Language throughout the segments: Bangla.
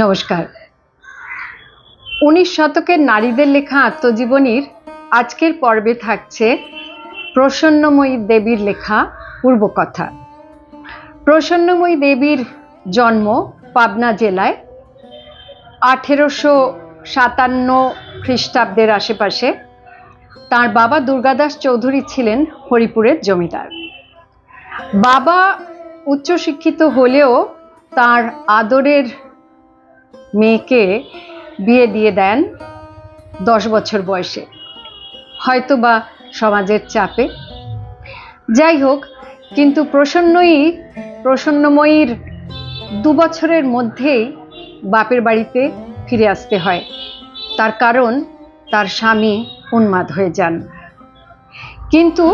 নমস্কার। 19 শতকের নারীদের লেখা আত্মজীবনীর আজকের পর্বে থাকছে প্রসন্নময়ী দেবীর লেখা পূর্বকথা। প্রসন্নময়ী দেবীর জন্ম পাবনা জেলায় 1857 খ্রিস্টাব্দের আশেপাশে। তার বাবা দুর্গাদাস চৌধুরী ছিলেন হরিপুরের জমিদার। বাবা উচ্চশিক্ষিত হলেও তার আদরের মেয়েকে বিয়ে দিয়ে দেন 10 বছর বয়সে, হয়তোবা সমাজের চাপে। যাই হোক, কিন্তু প্রসন্নময়ীর 2 বছরের মধ্যেই বাপের বাড়িতে ফিরে আসতে হয়। তার কারণ তার স্বামী উন্মাদ হয়ে যান। কিন্তু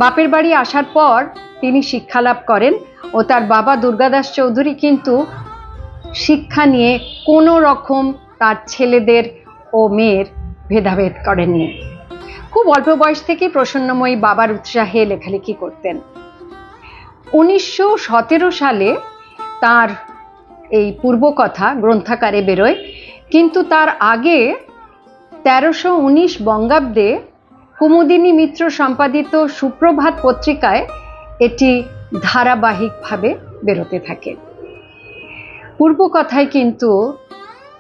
বাপের বাড়ি আসার পর তিনি শিক্ষালাভ করেন ও তার বাবা দুর্গাদাস চৌধুরী কিন্তু শিক্ষা নিয়ে কোনো রকম তার ছেলেদের ও মেয়ের ভেদাভেদ করেননি। খুব অল্প বয়স থেকে প্রসন্নময়ী বাবার উৎসাহে লেখালেখি করতেন। 1917 সালে তার এই পূর্বকথা গ্রন্থাকারে বেরোয়, কিন্তু তার আগে 1319 বঙ্গাব্দে কুমুদিনী মিত্র সম্পাদিত সুপ্রভাত পত্রিকায় এটি ধারাবাহিকভাবে বেরোতে থাকে। পূর্বকথায় কিন্তু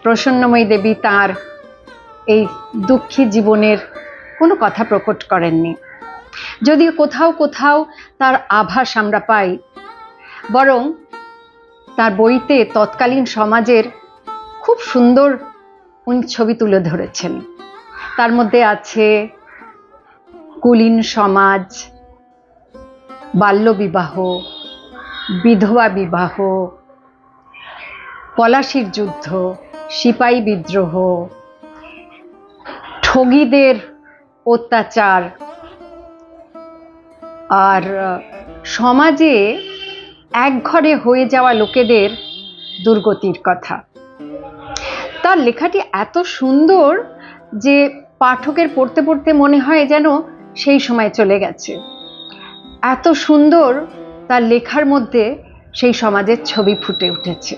প্রসন্নময়ী দেবী তার এই দুঃখী জীবনের কোনো কথা প্রকট করেননি, যদিও কোথাও কোথাও তার আভাস আমরা পাই। বরং তার বইতে তৎকালীন সমাজের খুব সুন্দর উনি ছবি তুলে ধরেছেন। তার মধ্যে আছে কুলীন সমাজ, বাল্যবিবাহ, বিধবা বিবাহ, পলাশির যুদ্ধ, সিপাহী বিদ্রোহ, ঠগীদের অত্যাচার, আর সমাজে একঘরে হয়ে যাওয়া লোকেদের দুর্গতির কথা। তার লেখাটি এত সুন্দর যে পাঠকের পড়তে পড়তে মনে হয় যেন সেই সময় চলে গেছে। এত সুন্দর তার লেখার মধ্যে সেই সমাজের ছবি ফুটে উঠেছে।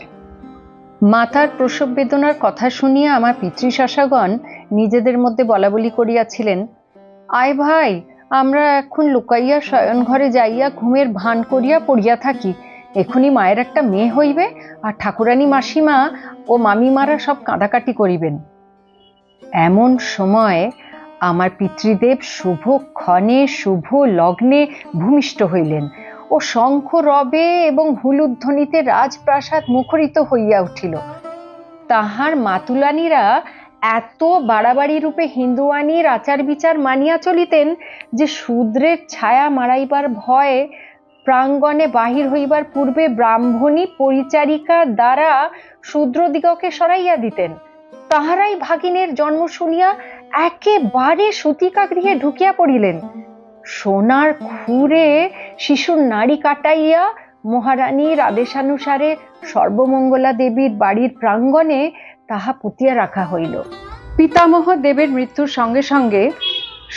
মাতার প্রসব বেদনার কথা শুনিয়া আমার পিতৃশাশাগণ নিজেদের মধ্যে বলাবলি করিয়াছিলেন, আয় ভাই, আমরা এখন লুকাইয়া শয়ন ঘরে যাইয়া ঘুমের ভান করিয়া পড়িয়া থাকি। এখনই মায়ের একটা মেয়ে হইবে, আর ঠাকুরানী মাসিমা ও মামিমারা সব কাঁদাকাটি করিবেন। এমন সময় আমার পিতৃদেব শুভ ক্ষণে শুভ লগ্নে ভূমিষ্ঠ হইলেন ও শঙ্খ রবে এবং হুলুধ্বনিতে রাজপ্রাসাদ মুখরিত হইয়া উঠিল। তাহার মাতুলানীরা এত বাড়াবাড়ি রূপে হিন্দুয়ানির আচার বিচার মানিয়া চলিতেন যে শূদ্রের ছায়া মারাইবার ভয়ে প্রাঙ্গণে বাহির হইবার পূর্বে ব্রাহ্মণী পরিচারিকা দ্বারা শূদ্রদিগকে সরাইয়া দিতেন। তাহারাই ভাগিনের জন্ম শুনিয়া একেবারে সূতিকা গৃহে ঢুকিয়া পড়িলেন। সোনার খুরে শিশুর নাড়ি কাটাইয়া মহারানীর আদেশানুসারে সর্বমঙ্গলা দেবীর বাড়ির প্রাঙ্গণে তাহা পুঁতিয়া রাখা হইল। পিতামহ দেবের মৃত্যুর সঙ্গে সঙ্গে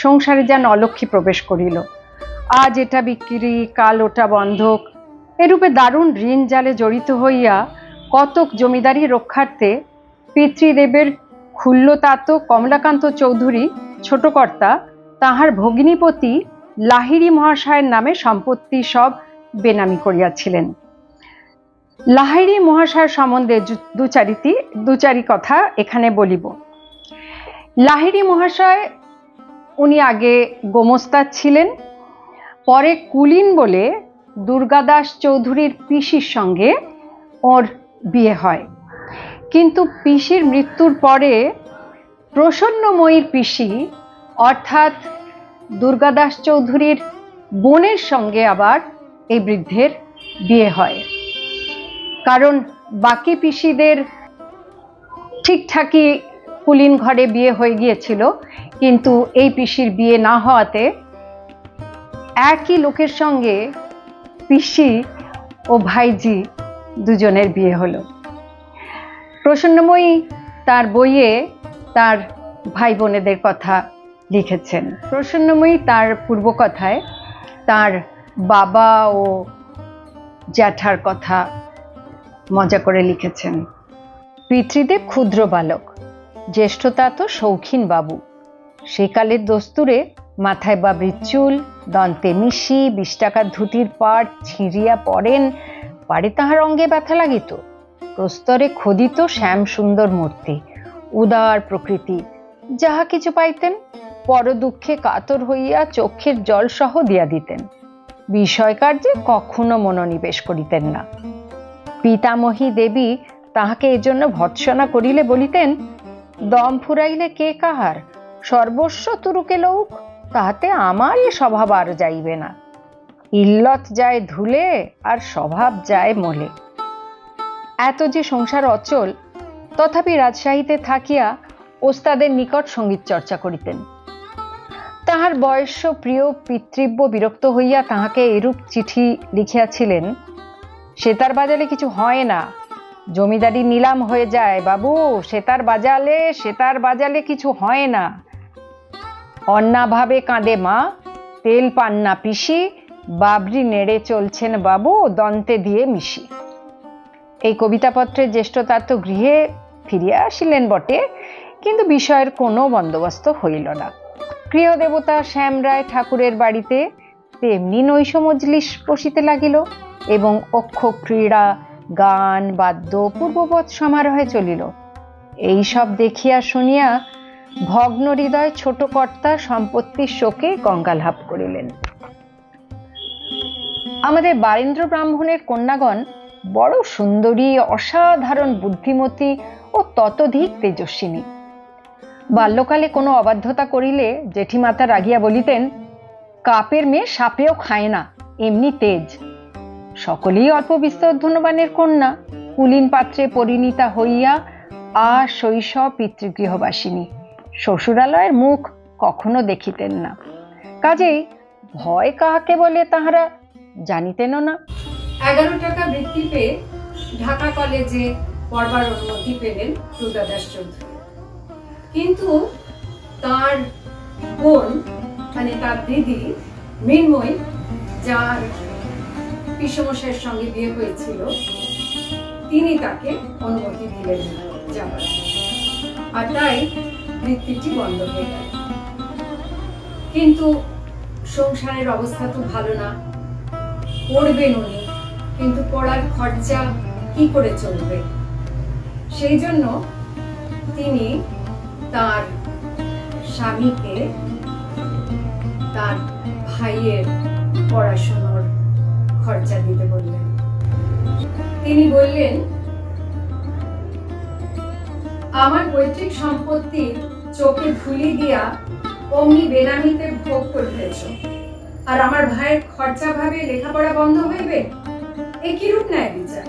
সংসারে যেন অলক্ষ্মী প্রবেশ করিল। আজ এটা বিক্রি, কাল ওটা বন্ধক, এরূপে দারুণ ঋণ জালে জড়িত হইয়া কতক জমিদারি রক্ষার্থে পিতৃদেবের খুল্লতাত কমলাকান্ত চৌধুরী ছোটকর্তা তাহার ভগিনীপতি লাহিড়ী মহাশয়ের নামে সম্পত্তি সব বেনামি করিয়াছিলেন। লাহিড়ী মহাশয় সম্বন্ধে দুচারি কথা এখানে বলিব। লাহিড়ী মহাশয় উনি আগে গোমস্তার ছিলেন, পরে কুলীন বলে দুর্গাদাস চৌধুরীর পিসির সঙ্গে ওর বিয়ে হয়। কিন্তু পিসির মৃত্যুর পরে প্রসন্নময়ীর পিসি অর্থাৎ দুর্গাদাস চৌধুরীর বোনের সঙ্গে আবার এই বৃদ্ধের বিয়ে হয়। কারণ বাকি পিসিদের ঠিকঠাকই কুলীন ঘরে বিয়ে হয়ে গিয়েছিল, কিন্তু এই পিসির বিয়ে না হওয়াতে একই লোকের সঙ্গে পিসি ও ভাইজি দুজনের বিয়ে হলো। প্রসন্নময়ী তার বইয়ে তার ভাই বোনেদের কথা লিখেছেন। প্রসন্নময়ী তার পূর্বকথায় তার বাবা ও জ্যাঠার কথা মজা করে লিখেছেন। পিতৃদেব ক্ষুদ্র বালক, জ্যেষ্ঠতা তো শৌখিন বাবু। সেকালের দস্তুরে মাথায় বাবরির চুল, দন্তে মিশি, 20 টাকার ধুতির পাট ছিঁড়িয়া পড়েন, পারে তাহার অঙ্গে ব্যথা লাগিত। প্রস্তরে খোদিত শ্যাম সুন্দর মূর্তি, উদার প্রকৃতি, যাহা কিছু পাইতেন পর দুঃখে কাতর হইয়া চক্ষের জল সহ দিয়া দিতেন। বিষয় কার্যে কখনো মনোনিবেশ করিতেন না। পিতামহী দেবী তাহাকে এজন্য ভৎসনা করিলে বলিতেন, দম ফুরাইলে কে কাহার, সর্বস্ব তুরুকে লউক, তাহাতে আমার এ স্বভাব আর যাইবে না। ইল্লত যায় ধুলে আর স্বভাব যায় মলে। এত যে সংসার অচল, তথাপি রাজশাহীতে থাকিয়া ওস্তাদের নিকট সঙ্গীত চর্চা করিতেন। তাহার বয়স্য প্রিয় পিতৃব্য বিরক্ত হইয়া তাহাকে এরূপ চিঠি লিখিয়াছিলেন, সেতার বাজালে কিছু হয় না, জমিদারি নিলাম হয়ে যায় বাবু, সেতার বাজালে কিছু হয় না। অন্নাভাবে কাঁদে মা, তেল পান্না পিসি, বাবরি নেড়ে চলছেন বাবু, দন্তে দিয়ে মিশি। এই কবিতাপত্রের জ্যেষ্ঠতাত গৃহে ফিরিয়া আসিলেন বটে, কিন্তু বিষয়ের কোনো বন্দোবস্ত হইল না। গৃহদেবতা শ্যামরায় ঠাকুরের বাড়িতে তেমনি নৈশ মজলিস বসিতে লাগিল এবং অক্ষ ক্রীড়া, গান, বাদ্য পূর্ববৎ সমারোহে চলিল। এই সব দেখিয়া শুনিয়া ভগ্ন হৃদয় ছোট কর্তা সম্পত্তির শোকে গঙ্গালাভ করিলেন। আমাদের বারেন্দ্র ব্রাহ্মণের কন্যাগণ বড় সুন্দরী, অসাধারণ বুদ্ধিমতী ও ততোধিক তেজস্বিনী। বাল্যকালে কোনো অবাধ্যতা করিলে জেঠিমাতা রাগিয়া বলিতেন, কাপের মেয়ে সাপেও খায় না, এমনি তেজ। সকলেই অল্প বিস্তর ধনবানের কন্যা, কুলীন পাত্রে পরিণীতা হইয়া শৈশব পিতৃগৃহবাসিনী, শ্বশুরালয়ের মুখ কখনো দেখিতেন না। কাজেই ভয় কাহাকে বলে তাহারা জানিতেনও না। 11 টাকা বৃত্তি পেয়ে ঢাকা কলেজে পড়বার অনুমতি পেলেন দুর্গাদাস চৌধুরী। কিন্তু তার বোন, মানে তার দিদি মৃন্ময়ী, যার পিসমশাইয়ের সঙ্গে বিয়ে হয়েছিল, তিনি তাকে অনুমতি দিলেন না যাবার, আর তাই বৃত্তিটি বন্ধ হয়ে গেল। কিন্তু সংসারের অবস্থা তো ভালো না, পড়বেন উনি, কিন্তু পড়ার খরচা কি করে চলবে? সেই জন্য তিনি তার স্বামীকে তার ভাইয়ের পড়াশোনার খরচা দিতে বললেন। তিনি বললেন, আমার পৈতৃক সম্পত্তি চোখে ধুলি দিয়া অমনি বেনামিতে ভোগ করিতেছ, আর আমার ভাইয়ের খরচা ভাবে লেখাপড়া বন্ধ হইবে? এ কিরূপ ন্যায় বিচার?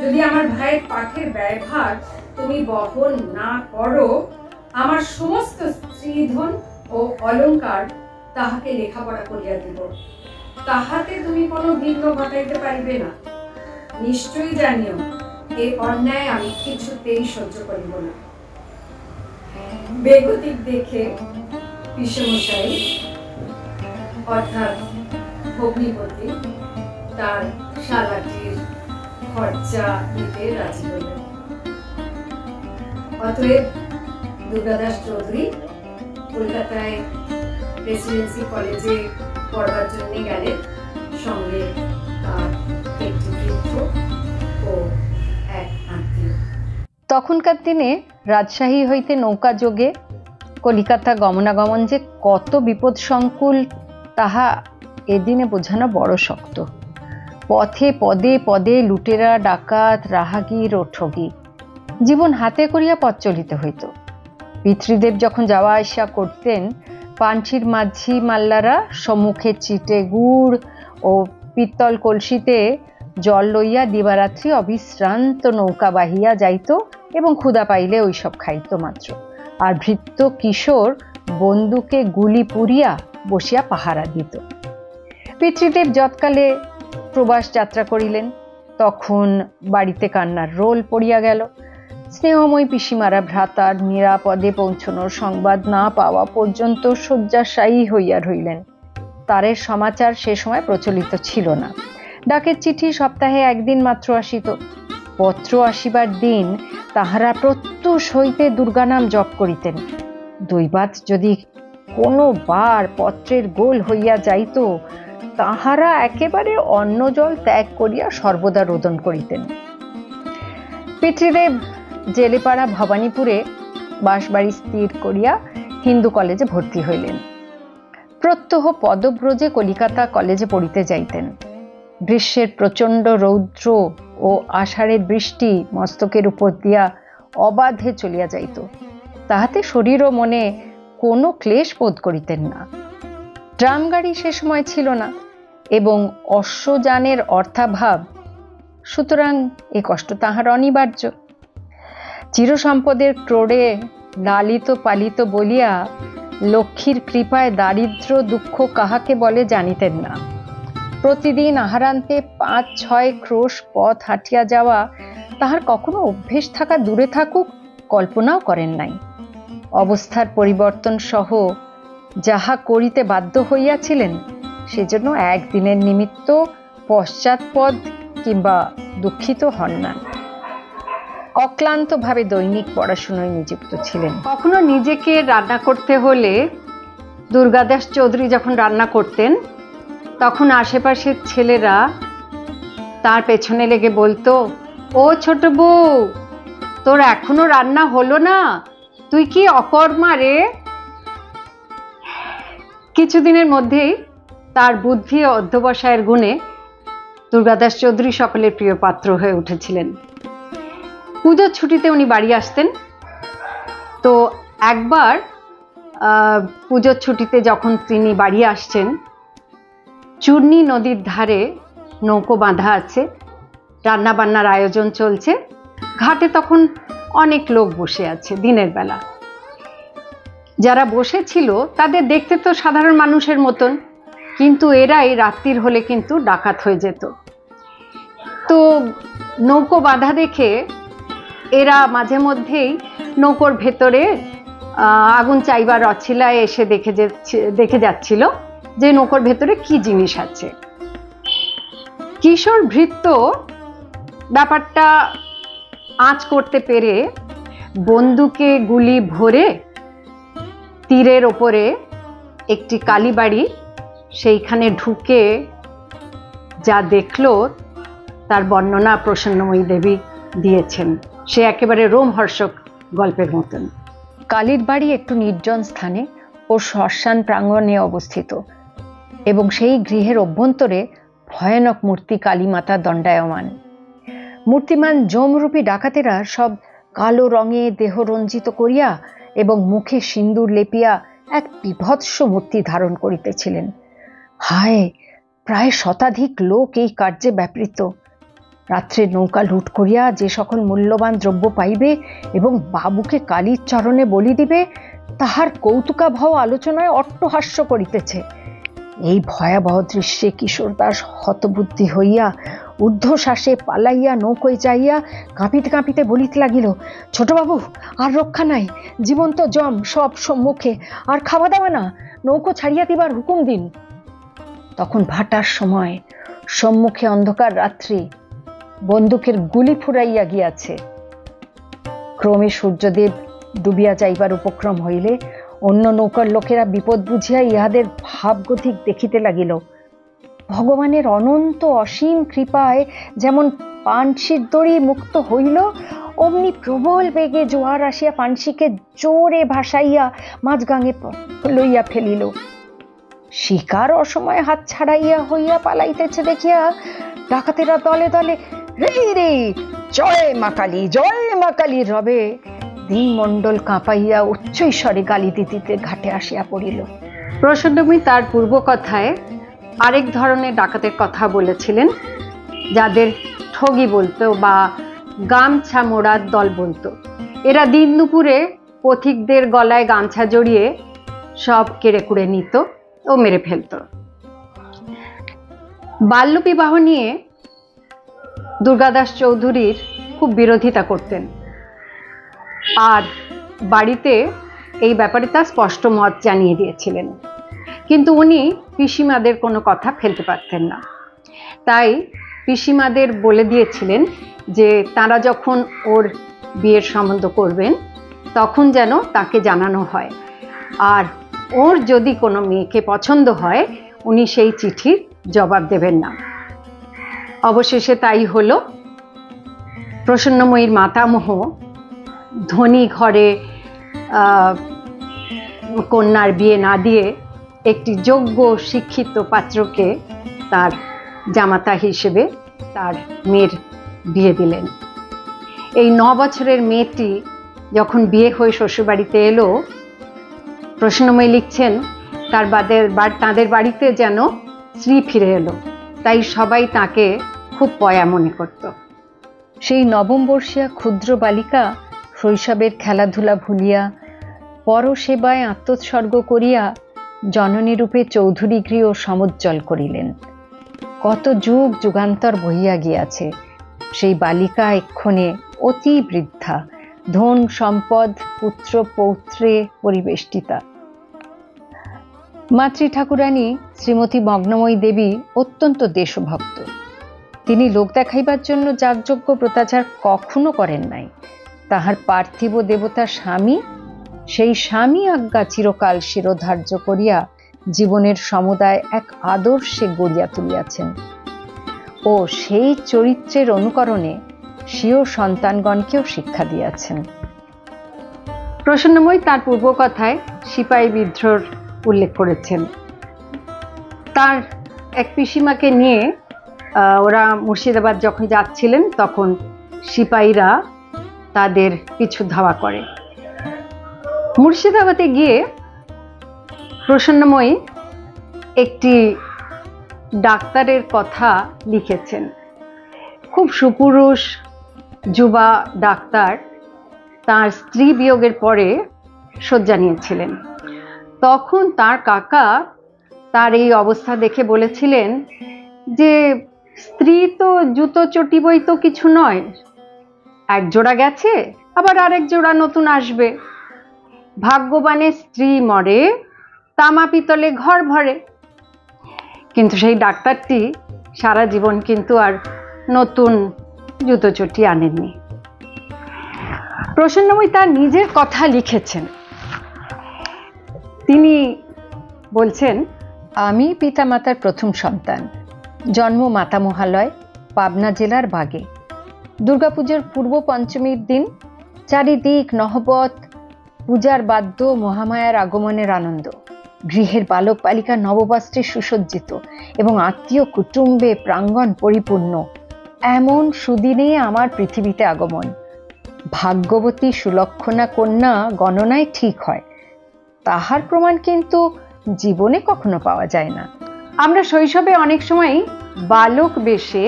যদি আমার ভাইয়ের পাঠের ব্যয়ভার তুমি বহন না করো, আমার সমস্ত স্ত্রীধন ও অলংকার তাহাকে লেখাপড়া করিয়া দিব, তাহাতে তুমি কোনো বিঘ্ন ঘটাইতে পারিবে না। নিশ্চয়ই জানিও, এই অন্যায় আমি কিছুতেই সহ্য করিব না। বেগতিক দেখে পিসমশাই অর্থাৎ ভগ্নিপতি তার শালাটির খরচা দিতে রাজি হলেন। অতএব দুর্গাদাস চৌধুরী কলকাতায় প্রেসিডেন্সি কলেজে পড়বার জন্য গেলেন, সঙ্গে তার একটি বৃদ্ধ ও এক আত্মীয়। তখনকার দিনে রাজশাহী হইতে নৌকা যোগে কলিকাতা গমনাগমন যে কত বিপদসংকুল তাহা এদিনে বোঝানো বড় শক্ত। পথে পদে পদে লুটেরা, ডাকাত, রাহাগীর ও ঠগী, জীবন হাতে করিয়া পথ চলিতে হইত। পিতৃদেব যখন যাওয়া আসা করতেন, পাঞ্ছির মাঝি মাল্লারা সম্মুখে চিটে গুড় ও পিত্তল কলসিতে জল লইয়া দিবারাত্রি অবিশ্রান্ত নৌকা বাহিয়া যাইত এবং ক্ষুধা পাইলে ওইসব খাইত মাত্র। আর ভৃত্য কিশোর বন্দুকে গুলি পুরিয়া বসিয়া পাহারা দিত। পিতৃদেব যৎকালে প্রবাস যাত্রা করিলেন, তখন বাড়িতে কান্নার রোল পড়িয়া গেল। স্নেহময়ী পিসিমারা ভ্রাতার নিরাপদে পৌঁছনোর সংবাদ না পাওয়া পর্যন্ত শয্যাশায়ী হইয়া রইলেন। তারের সমাচার সে সময় প্রচলিত ছিল না। ডাকের চিঠি সপ্তাহে একদিন মাত্র আসিত। পত্র আসিবার দিন তাহারা প্রত্যুষ হইতে দুর্গা নাম জপ করিতেন। দৈবাৎ যদি কোনোবার পত্রের গোল হইয়া যাইত, তাহারা একেবারে অন্ন জল ত্যাগ করিয়া সর্বদা রোদন করিতেন। পিতৃদেব জেলেপাড়া ভবানীপুরে বাসবাড়ি স্থির করিয়া হিন্দু কলেজে ভর্তি হইলেন। প্রত্যহ পদব্রজে কলিকাতা কলেজে পড়িতে যাইতেন। গ্রীষ্মের প্রচণ্ড রৌদ্র ও আষাঢ়ের বৃষ্টি মস্তকের উপর দিয়া অবাধে চলিয়া যাইত। তাহাতে শরীর ও মনে কোনো ক্লেশ বোধ করিতেন না। ট্রাম গাড়ি সে সময় ছিল না এবং অশ্বযানের অর্থাভাব, সুতরাং এ কষ্ট তাহার অনিবার্য। চিরসম্পদের ক্রোড়ে লালিত পালিত বলিয়া লক্ষ্মীর কৃপায় দারিদ্র দুঃখ কাহাকে বলে জানিতেন না। প্রতিদিন আহারান্তে ৫-৬ ক্রোশ পথ হাঁটিয়া যাওয়া তাহার কখনো অভ্যেস থাকা দূরে থাকুক কল্পনাও করেন নাই। অবস্থার পরিবর্তন সহ যাহা করিতে বাধ্য হইয়াছিলেন, সেজন্য একদিনের নিমিত্ত পশ্চাৎপদ কিংবা দুঃখিত হন না। অক্লান্তভাবে দৈনিক পড়াশুনোয় নিযুক্ত ছিলেন। কখনো নিজেকে রান্না করতে হলে দুর্গাদাস চৌধুরী যখন রান্না করতেন, তখন আশেপাশের ছেলেরা তার পেছনে লেগে বলতো, ও ছোট বউ, তোর এখনো রান্না হলো না, তুই কি অকর্মা রে। কিছুদিনের মধ্যেই তার বুদ্ধি ও অধ্যবসায়ের গুণে দুর্গাদাস চৌধুরী সকলের প্রিয় পাত্র হয়ে উঠেছিলেন। পুজোর ছুটিতে উনি বাড়ি আসতেন। তো একবার পুজোর ছুটিতে যখন তিনি বাড়ি আসছেন, চূর্ণী নদীর ধারে নৌকো বাঁধা আছে, রান্না বান্নার আয়োজন চলছে। ঘাটে তখন অনেক লোক বসে আছে দিনের বেলা। যারা বসেছিল তাদের দেখতে তো সাধারণ মানুষের মতন, কিন্তু এরাই রাত্রির হলে কিন্তু ডাকাত হয়ে যেত। তো নৌকো বাঁধা দেখে এরা মাঝে মধ্যেই নৌকোর ভেতরে আগুন চাইবার অছিলায় এসে দেখে যাচ্ছিল যে নৌকোর ভেতরে কি জিনিস আছে। কিশোর ভৃত্য ব্যাপারটা আঁচ করতে পেরে বন্দুকে গুলি ভরে তীরের ওপরে একটি কালীবাড়ি, সেইখানে ঢুকে যা দেখলো তার বর্ণনা প্রসন্নময়ী দেবী দিয়েছেন। সে একেবারে রোমহর্ষক গল্পের মতন। কালীর বাড়ি একটু নির্জন স্থানে ও শ্মশান প্রাঙ্গণে অবস্থিত এবং সেই গৃহের অভ্যন্তরে ভয়ানক মূর্তি কালীমাতা দণ্ডায়মান। মূর্তিমান যমরূপী ডাকাতেরা সব কালো রঙে দেহ রঞ্জিত করিয়া এবং মুখে সিন্দুর লেপিয়া এক বিভৎস মূর্তি ধারণ করিতেছিলেন। হায়, প্রায় শতাধিক লোক এই কার্যে ব্যাপৃত। রাত্রে নৌকা লুট করিয়া যে সকল মূল্যবান দ্রব্য পাইবে এবং বাবুকে কালীর চরণে বলি দিবে, তাহার কৌতুকাবহ আলোচনায় অট্টহাস্য করিতেছে। এই ভয়াবহ দৃশ্যে কিশোরদাস হতবুদ্ধি হইয়া ঊর্ধ্বশ্বাসে পালাইয়া নৌকোয় যাইয়া কাঁপিতে কাঁপিতে বলিতে লাগিল, ছোটবাবু, আর রক্ষা নাই, জীবন্ত জম সব সম্মুখে, আর খাওয়া দাওয়া না, নৌকো ছাড়িয়া দিবার হুকুম দিন। তখন ভাটার সময়, সম্মুখে অন্ধকার রাত্রি, বন্দুকের গুলি ফুরাইয়া গিয়াছে। ক্রমে সূর্যদেব ডুবিয়া যাইবার উপক্রম হইলে অন্য নৌকার লোকেরা বিপদ বুঝিয়া ইহাদের ভাবগতিক দেখিতে লাগিল। ভগবানের অনন্ত অসীম কৃপায় যেমন পানসির দড়ি মুক্ত হইল, অমনি প্রবল বেগে জোয়ার আসিয়া পানসিকে জোরে ভাসাইয়া মাঝগাঙে লইয়া ফেলিল। শিকার অসময়ে হাত ছাড়াইয়া হইয়া পালাইতেছে দেখিয়া ডাকাতেরা দলে দলে রে রে জয় মা কালী, জয় মা কালী রবে দীনমণ্ডল কাঁপাইয়া উচ্চৈস্বরে গালি দিতে ঘাটে আসিয়া পড়িল। প্রসন্নময়ী তার পূর্ব কথায় আরেক ধরনের ডাকাতের কথা বলেছিলেন, যাদের ঠগি বলতো বা গামছা মোড়ার দল বলতো। এরা দিন দুপুরে পথিকদের গলায় গামছা জড়িয়ে সব কেড়ে কুড়ে নিত ও মেরে ফেলত। বাল্যবিবাহ নিয়ে দুর্গাদাস চৌধুরীর খুব বিরোধিতা করতেন, আর বাড়িতে এই ব্যাপারে তার স্পষ্ট মত জানিয়ে দিয়েছিলেন। কিন্তু উনি পিসিমাদের কোনো কথা ফেলতে পারতেন না। তাই পিসিমাদের বলে দিয়েছিলেন যে তারা যখন ওর বিয়ের সম্বন্ধ করবেন তখন যেন তাকে জানানো হয়, আর ওর যদি কোনো মেয়েকে পছন্দ হয় উনি সেই চিঠির জবাব দেবেন না। অবশেষে তাই হলো। প্রসন্নময়ীর মাতামহ ধনী ঘরে কন্যার বিয়ে না দিয়ে একটি যোগ্য শিক্ষিত পাত্রকে তার জামাতা হিসেবে তার মেয়ের বিয়ে দিলেন। এই 9 বছরের মেয়েটি যখন বিয়ে হয়ে শ্বশুরবাড়িতে এলো, প্রসন্নময়ী লিখছেন তাদের বাড়িতে যেন শ্রী ফিরে এলো, তাই সবাই তাকে খুব পয়া মনে করত। সেই নবমবর্ষীয়া ক্ষুদ্র বালিকা শৈশবের খেলাধুলা ভুলিয়া পরসেবায় আত্মোৎসর্গ করিয়া জননীরূপে চৌধুরী গৃহ সমুজ্জ্বল করিলেন। কত যুগ যুগান্তর বহিয়া গিয়াছে, সেই বালিকা এক্ষণে অতি বৃদ্ধা, ধন সম্পদ পুত্র পৌত্রে পরিবেষ্টিতা। মাতৃ ঠাকুরানী শ্রীমতী মগ্নময়ী দেবী অত্যন্ত দেশভক্ত। তিনি লোক দেখাইবার জন্য যাগযজ্ঞ প্রত্যাচার কখনো করেন নাই। তাহার পার্থিব দেবতা স্বামী, সেই স্বামী আজ্ঞা চিরকাল শিরোধার্য করিয়া জীবনের সমুদায় এক আদর্শে গড়িয়া তুলিয়াছেন ও সেই চরিত্রের অনুকরণে স্বীয় সন্তানগণকেও শিক্ষা দিয়াছেন। প্রসন্নময়ী তার পূর্বকথায় সিপাহী বিদ্রোহের উল্লেখ করেছেন। তার এক পিসিমাকে নিয়ে ওরা মুর্শিদাবাদ যখন যাচ্ছিলেন তখন সিপাহীরা তাদের পিছু ধাওয়া করে। মুর্শিদাবাদে গিয়ে প্রসন্নময়ী একটি ডাক্তারের কথা লিখেছেন। খুব সুপুরুষ যুবা ডাক্তার তার স্ত্রী বিয়োগের পরে শয্যা নিয়েছিলেন। তখন তার কাকা তার এই অবস্থা দেখে বলেছিলেন যে স্ত্রী তো জুতো চটিবই তো কিছু নয়, এক জোড়া গেছে আবার আরেক জোড়া নতুন আসবে, ভাগ্যবানের স্ত্রী মরে তামা পিতলে ঘর ভরে। কিন্তু সেই ডাক্তারটি সারা জীবন কিন্তু আর নতুন জুতো চটি আনেননি। প্রসন্নময়ী তার নিজের কথা লিখেছেন। তিনি বলছেন, আমি পিতামাতার প্রথম সন্তান, জন্ম মাতামহালয়, পাবনা জেলার বাগে। দুর্গাপুজোর পূর্ব পঞ্চমীর দিন চারিদিক নহবত, পূজার বাদ্য, মহামায়ার আগমনের আনন্দ। গৃহের বালক বালিকা নববস্ত্রে সুসজ্জিত এবং আত্মীয় কুটুম্বে প্রাঙ্গণ পরিপূর্ণ। এমন সুদিনে আমার পৃথিবীতে আগমন। ভাগ্যবতী সুলক্ষণা কন্যা গণনায় ঠিক হয়, তাহার প্রমাণ কিন্তু জীবনে কখনো পাওয়া যায় না। আমরা শৈশবে অনেক সময় বালক বেশে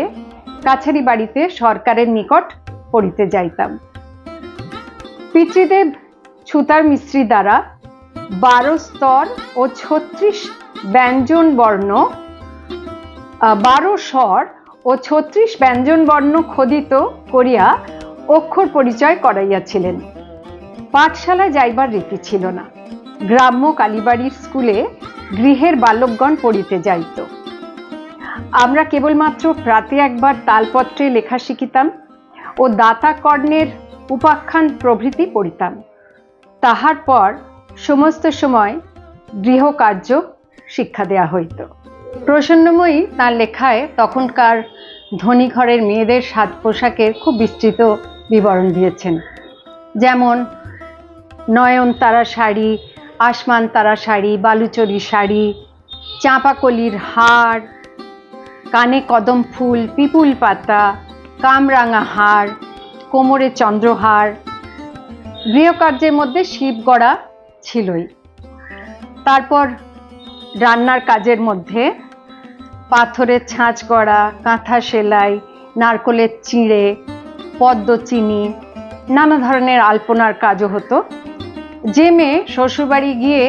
কাছারি বাড়িতে সরকারের নিকট পড়িতে যাইতাম। পিতৃদেব ছুতার মিস্ত্রি দ্বারা 12 স্তর ও 36 ব্যঞ্জন বর্ণ 12 স্বর ও 36 ব্যঞ্জন বর্ণ খোদিত করিয়া অক্ষর পরিচয় করাইয়াছিলেন। পাঠশালায় যাইবার রীতি ছিল না। গ্রাম্য কালীবাড়ির স্কুলে গৃহের বালকগণ পড়িতে যাইত। আমরা কেবলমাত্র প্রাতে একবার তালপত্রে লেখা শিখিতাম ও দাতা কর্ণের উপাখ্যান প্রভৃতি পড়িতাম। তাহার পর সমস্ত সময় গৃহকার্য শিক্ষা দেয়া হইত। প্রসন্নময়ী তার লেখায় তখনকার ধনী ঘরের মেয়েদের সাজ পোশাকের খুব বিস্তৃত বিবরণ দিয়েছেন। যেমন নয়নতারা শাড়ি, আসমান তারা শাড়ি, বালুচরি শাড়ি, চাঁপাকলির হার, কানে কদম ফুল, পিপুল পাতা, কামরাঙা হার, কোমরে চন্দ্রহার। গৃহকার্যের মধ্যে শিব গড়া ছিলই। তারপর রান্নার কাজের মধ্যে পাথরের ছাঁচ গড়া, কাঁথা সেলাই, নারকলের চিঁড়ে, পদ্ম চিনি, নানা ধরনের আলপনার কাজও হতো। যে মেয়ে শ্বশুরবাড়ি গিয়ে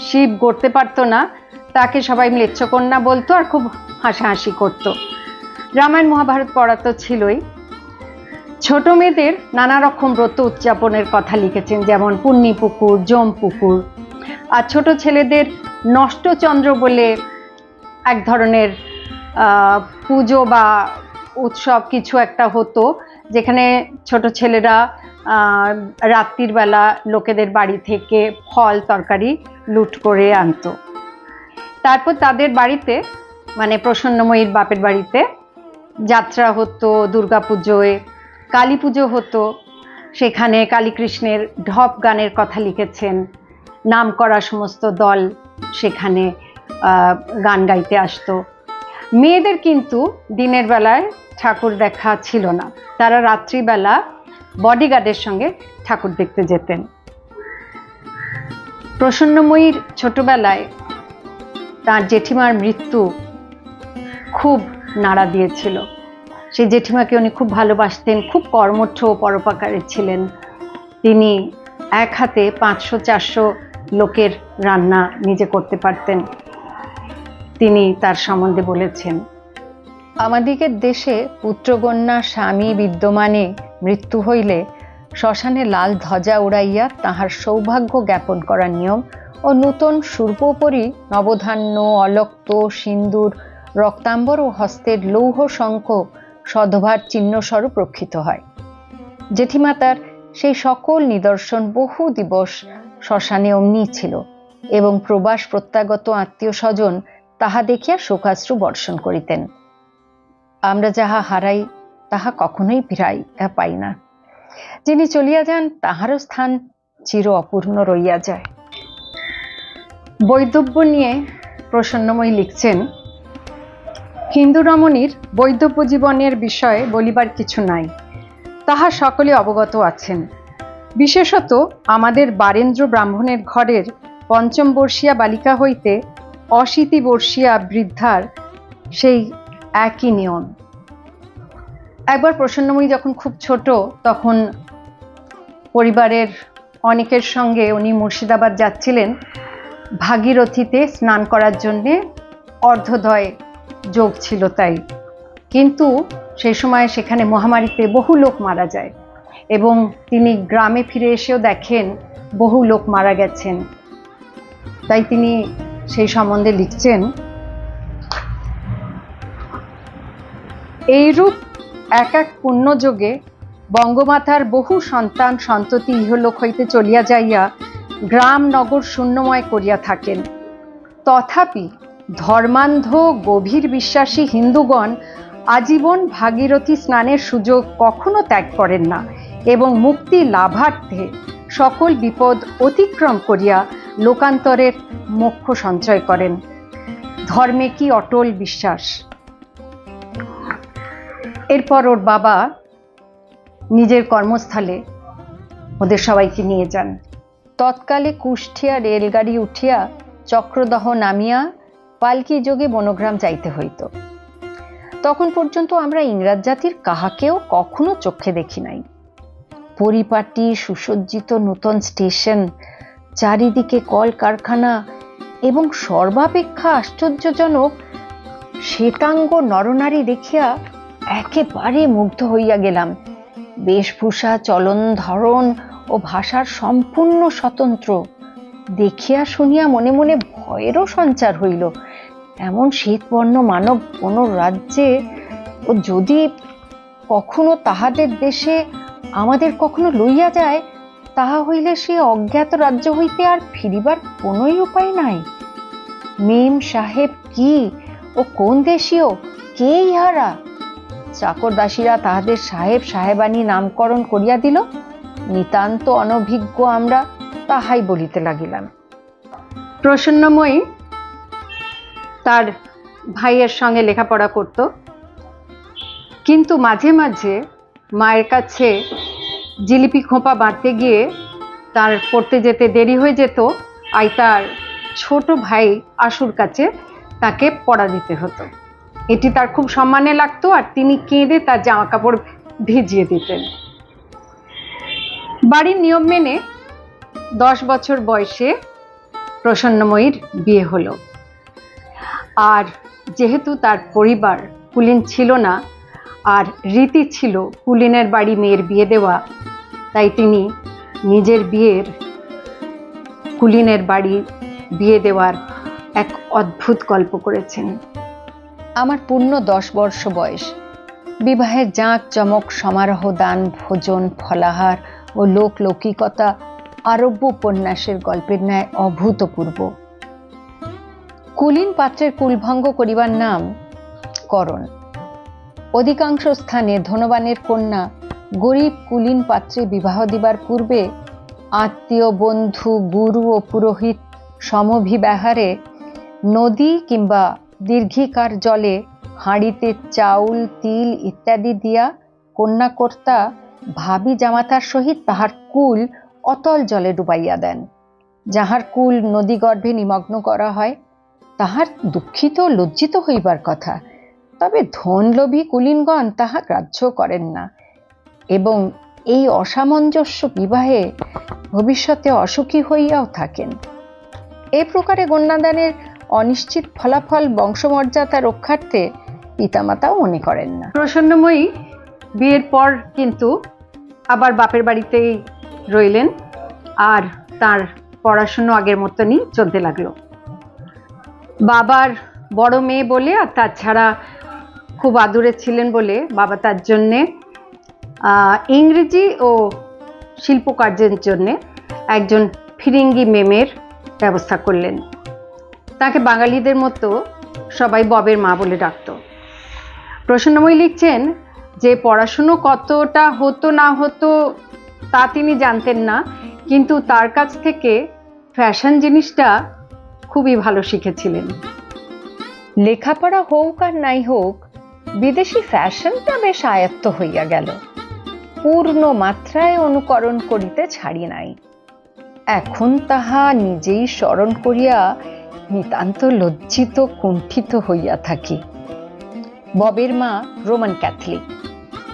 শিব গড়তে পারতো না তাকে সবাই ম্লেচ্ছকন্যা বলতো আর খুব হাসাহাসি করতো। রামায়ণ মহাভারত পড়া তো ছিলই। ছোট মেয়েদের নানা রকম ব্রত উদযাপনের কথা লিখেছেন, যেমন পুণ্যি পুকুর, জম পুকুর। আর ছোট ছেলেদের নষ্টচন্দ্র বলে এক ধরনের পুজো বা উৎসব কিছু একটা হতো, যেখানে ছোট ছেলেরা রাত্রির বেলা লোকেদের বাড়ি থেকে ফল তরকারি লুট করে আনতো। তারপর তাদের বাড়িতে, মানে প্রসন্নময়ীর বাপের বাড়িতে যাত্রা হতো, দুর্গাপুজোয় কালী পুজো হতো, সেখানে কালীকৃষ্ণের ঢপ গানের কথা লিখেছেন। নাম করা সমস্ত দল সেখানে গান গাইতে আসতো। মেয়েদের কিন্তু দিনের বেলায় ঠাকুর দেখা ছিল না, তারা রাত্রিবেলা বডিগার্ডের সঙ্গে ঠাকুর দেখতে যেতেন। প্রসন্নময়ীর ছোটবেলায় তার জেঠিমার মৃত্যু খুব নাড়া দিয়েছিল। সেই জেঠিমাকে উনি খুব ভালোবাসতেন, খুব কর্মঠ পরোপকারী ছিলেন। তিনি এক হাতে 500-400 লোকের রান্না নিজে করতে পারতেন। তিনি তার সম্বন্ধে বলেছেন, আমাদিগের দেশে পুত্রকন্যা স্বামী বিদ্যমানে মৃত্যু হইলে শ্মশানে লাল ধ্বজা উড়াইয়া তাহার সৌভাগ্য জ্ঞাপন করার নিয়ম ও নূতন সূর্বোপরি নবধান্য, অলক্ত, সিন্দুর, রক্তাম্বর ও হস্তের লৌহ শঙ্খ সধবার চিহ্নস্বরূপ রক্ষিত হয়। জেঠিমা তার সেই সকল নিদর্শন বহু দিবস শ্মশানে অমনি ছিল এবং প্রবাস প্রত্যাগত আত্মীয় স্বজন তাহা দেখিয়া শোকাশ্রু বর্ষণ করিতেন। আমরা যাহা হারাই তাহা কখনোই ফিরাইয়া পাই না। যিনি চলিয়া যান তাহারও স্থান চির অপূর্ণ রইয়া যায়। বৈধব্য নিয়ে প্রসন্নময়ী লিখছেন, হিন্দু রমণীর বৈধব্য জীবনের বিষয়ে বলিবার কিছু নাই, তাহা সকলে অবগত আছেন। বিশেষত আমাদের বারেন্দ্র ব্রাহ্মণের ঘরের 5ম বর্ষীয়া বালিকা হইতে 80 বর্ষীয়া বৃদ্ধার সেই একই নিয়ম। একবার প্রসন্নময়ী যখন খুব ছোট, তখন পরিবারের অনেকের সঙ্গে উনি মুর্শিদাবাদ যাচ্ছিলেন ভাগীরথীতে স্নান করার জন্যে, অর্ধোদয় যোগ ছিল তাই। কিন্তু সেই সময় সেখানে মহামারীতে বহু লোক মারা যায় এবং তিনি গ্রামে ফিরে এসেও দেখেন বহু লোক মারা গেছেন। তাই তিনি সেই সম্বন্ধে লিখছেন, এইরূপ এক এক পুণ্যযোগে বঙ্গমাতার বহু সন্তান সন্ততি ইহলোক হইতে চলিয়া যাইয়া গ্রাম নগর শূন্যময় করিয়া থাকেন। তথাপি ধর্মান্ধ গভীর বিশ্বাসী হিন্দুগণ আজীবন ভাগীরথী স্নানের সুযোগ কখনো ত্যাগ করেন না এবং মুক্তি লাভার্থে সকল বিপদ অতিক্রম করিয়া লোকান্তরের মোক্ষ সঞ্চয় করেন। ধর্মে কি অটল বিশ্বাস! এরপর ওর বাবা নিজের কর্মস্থলে ওদের সবাইকে নিয়ে যান। তৎকালে কুষ্টিয়া রেলগাড়ি উঠিয়া চক্রদহ নামিয়া পালকি যোগে বনগ্রাম যাইতে হইত। তখন পর্যন্ত আমরা ইংরাজ জাতির কাহাকেও কখনো চোখে দেখি নাই। পরিপাটি সুসজ্জিত নূতন স্টেশন, চারিদিকে কল কারখানা এবং সর্বাপেক্ষা আশ্চর্যজনক শ্বেতাঙ্গ নরনারী দেখিয়া একেবারে মুগ্ধ হইয়া গেলাম। বেশভূষা, চলন, ধরন ও ভাষার সম্পূর্ণ স্বতন্ত্র। দেখিয়া শুনিয়া মনে মনে ভয়েরও সঞ্চার হইল। এমন শ্বেতবর্ণ মানব কোন রাজ্যে, ও যদি কখনো তাহাদের দেশে আমাদের কখনো লইয়া যায়, তাহা হইলে সে অজ্ঞাত রাজ্য হইতে আর ফিরিবার কোনোই উপায় নাই। মেম সাহেব কি ও কোন দেশীয়, কে ইহারা? চাকর দাসীরা তাহাদের সাহেব সাহেবানী নামকরণ করিয়া দিল। নিতান্ত অনভিজ্ঞ আমরা তাহাই বলিতে লাগিলাম। প্রসন্নময়ী তার ভাইয়ের সঙ্গে লেখাপড়া করত, কিন্তু মাঝে মাঝে মায়ের কাছে জিলিপি খোঁপা বাঁধতে গিয়ে তার পড়তে যেতে দেরি হয়ে যেত। আর তার ছোট ভাই আশুর কাছে তাকে পড়া দিতে হতো। এটি তার খুব সম্মানে লাগতো, আর তিনি কেঁদে তার জামা কাপড় ভিজিয়ে দিতেন। বাড়ির নিয়ম মেনে 10 বছর বয়সে প্রসন্নময়ীর বিয়ে হলো। আর যেহেতু তার পরিবার কুলীন ছিল না, আর রীতি ছিল কুলীনের বাড়ি মেয়ের বিয়ে দেওয়া, তাই তিনি নিজের বিয়ের কুলীনের বাড়ি বিয়ে দেওয়ার এক অদ্ভুত গল্প করেছেন। আমার পূর্ণ 10 বর্ষ বয়স। বিবাহের জাঁক জমক সমারোহ, দান ভোজন, ফলাহার ও লোকলৌকিকতা আরব্য উপন্যাসের গল্পের ন্যায় অভূতপূর্ব। কুলীন পাত্রের কুলভঙ্গ করিবার নাম করণ। অধিকাংশ স্থানে ধনবানের কন্যা গরিব কুলীন পাত্রে বিবাহ দিবার পূর্বে আত্মীয়, বন্ধু, গুরু ও পুরোহিত সমভিব্যাহারে নদী কিংবা দীর্ঘিকার জলে হাঁড়িতে চাউল, তিল ইত্যাদি দিয়া কন্যাকর্তা ভাবি জামাতার সহিত তাহার কুল অতল জলে ডুবাইয়া দেন। যাহার কুল নদীগর্ভে নিমগ্ন করা হয় তাহার দুঃখিত লজ্জিত হইবার কথা, তবে ধনলোভী কুলীনগণ তাহা গ্রাহ্য করেন না এবং এই অসামঞ্জস্য বিবাহে ভবিষ্যতে অসুখী হইয়াও থাকেন। এ প্রকারে কন্যাদানের অনিশ্চিত ফলাফল বংশমর্যাদা রক্ষার্থে পিতামাতাও মনে করেন না। প্রসন্নময়ী বিয়ের পর কিন্তু আবার বাপের বাড়িতেই রইলেন, আর তার পড়াশুনো আগের মতনই চলতে লাগলো। বাবার বড় মেয়ে বলে আর তাছাড়া খুব আদুরে ছিলেন বলে বাবা তার জন্যে ইংরেজি ও শিল্পকার্যের জন্যে একজন ফিরিঙ্গি মেমের ব্যবস্থা করলেন। তাকে বাঙালিদের মতো সবাই ববের মা বলে ডাকত। প্রসন্নময়ী লিখছেন যে পড়াশুনো কতটা হতো না হতো তা তিনি জানতেন না, কিন্তু তার কাছ থেকে ফ্যাশন জিনিসটা খুবই ভালো শিখেছিলেন। লেখাপড়া হোক আর নাই হোক, বিদেশি ফ্যাশনটা বেশ আয়ত্ত হইয়া গেল। পূর্ণ মাত্রায় অনুকরণ করিতে ছাড়ি নাই। এখন তাহা নিজেই স্মরণ করিয়া নিতান্ত লজ্জিত কুণ্ঠিত হইয়া থাকি। ববের মা রোমান ক্যাথলিক।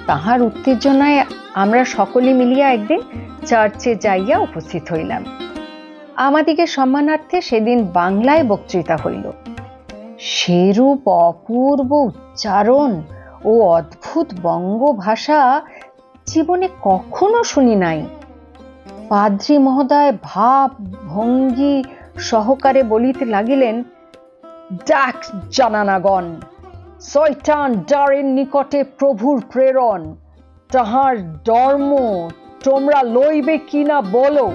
তাহার উত্তেজনায় আমরা সকলে মিলিয়া একদিন চার্চে যাইয়া উপস্থিত হইলাম। আমাদিকে সম্মানার্থে সেদিন বাংলায় বক্তৃতা হইল। সেরূপ অপূর্ব উচ্চারণ ও অদ্ভুত বঙ্গভাষা জীবনে কখনো শুনি নাই। পাদ্রী মহোদয় ভাব ভঙ্গি সহকারে বলিতে লাগিলেন, ডাক জানানাগণ, শয়তান দ্বারের নিকটে প্রভুর প্রেরণ, তাহার ধর্ম তোমরা লইবে কিনা বলো।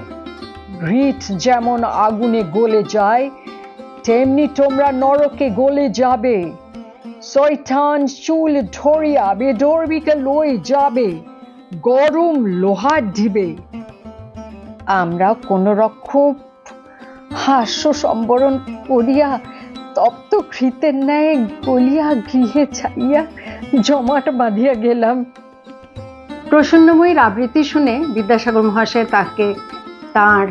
ঘৃত যেমন আগুনে গলে যায়, তেমনি তোমরা নরকে গলে যাবে। শয়তান চুল ধরিয়া বেধর্মীকে লই যাবে, গরম লোহা দিবে। আমরা কোন রকম হাস্য সম্বরণ করিয়া তপ্ত ঘৃতের ন্যায় গলিয়া গৃহে ছাইয়া জমাট বাঁধিয়া গেলাম। প্রসন্নময়ীর আবৃত্তি শুনে বিদ্যাসাগর মহাশয় তাকে তার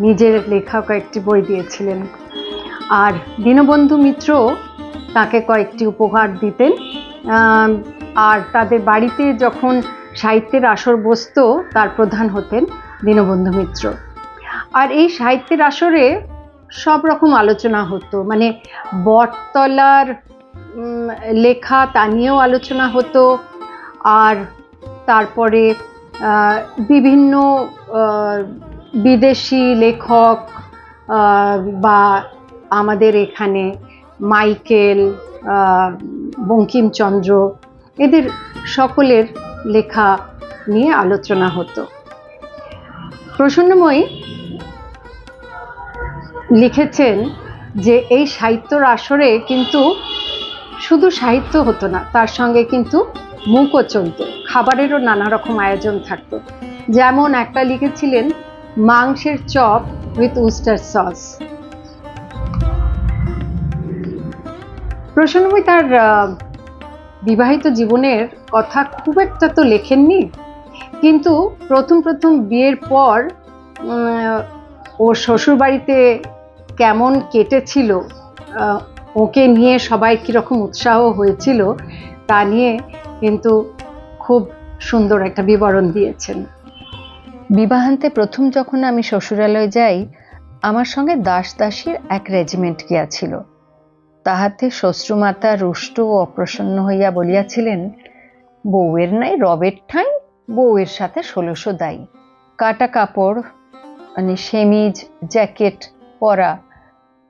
নিজের লেখা কয়েকটি বই দিয়েছিলেন, আর দীনবন্ধু মিত্র তাকে কয়েকটি উপহার দিতেন। আর তাদের বাড়িতে যখন সাহিত্যের আসর বসত তার প্রধান হতেন দীনবন্ধু মিত্র। আর এই সাহিত্যের আসরে সব রকম আলোচনা হতো, মানে বটতলার লেখা তা নিয়েও আলোচনা হতো, আর তারপরে বিভিন্ন বিদেশি লেখক বা আমাদের এখানে মাইকেল, বঙ্কিমচন্দ্র, এদের সকলের লেখা নিয়ে আলোচনা হতো। প্রসন্নময়ী লিখেছেন যে এই সাহিত্যর আসরে কিন্তু শুধু সাহিত্য হতো না, তার সঙ্গে কিন্তু মুখও চলতো, খাবারেরও নানা রকম আয়োজন থাকতো। যেমন একটা লিখেছিলেন মাংসের চপ উইথ উস্টার সস। প্রসন্নময়ী তার বিবাহিত জীবনের কথা খুব একটা তো লেখেননি, কিন্তু প্রথম বিয়ের পর ওর শ্বশুরবাড়িতে কেমন কেটেছিল, ওকে নিয়ে সবাই কীরকম উৎসাহ হয়েছিল তা নিয়ে কিন্তু খুব সুন্দর একটা বিবরণ দিয়েছেন। বিবাহান্তে প্রথম যখন আমি শ্বশুরালয়ে যাই, আমার সঙ্গে দাস দাসীর এক রেজিমেন্ট গিয়াছিল। তাহাতে শ্বশ্রুমাতা রুষ্ট ও অপ্রসন্ন হইয়া বলিয়াছিলেন, বউয়ের নাই রবের ঠাঁই, বউয়ের সাথে 1600 দায়ী। কাটা কাপড় মানে সেমিজ জ্যাকেট পরা,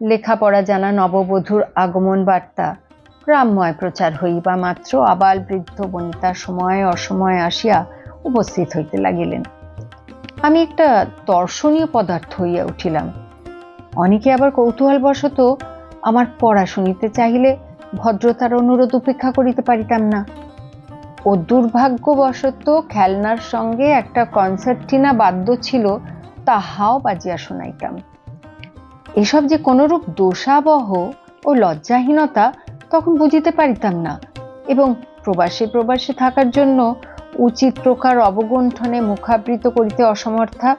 লেখাপড়া জানা নববধূর আগমন বার্তা রামময় প্রচার হইবা মাত্র আবাল বৃদ্ধ বনিতা সময় অসময়ে আসিয়া উপস্থিত হইতে লাগিলেন। আমি একটা দর্শনীয় পদার্থ হইয়া উঠিলাম। অনেকে আবার কৌতূহলবশত আমার পড়া শুনিতে চাহিলে ভদ্রতার অনুরোধ উপেক্ষা করিতে পারিতাম না। ও দুর্ভাগ্যবশত খেলনার সঙ্গে একটা কনসার্টিনা বাদ্য ছিল, তাহাও বাজিয়া শোনাইতাম। এসব যে কোনরূপ দোষাবহ ও লজ্জাহীনতা তখন বুঝিতে পারিতাম না, এবং প্রবাসে থাকার জন্য উচিত প্রকার অবগুণ্ঠনে মুখাবৃত করিতে অসমর্থা।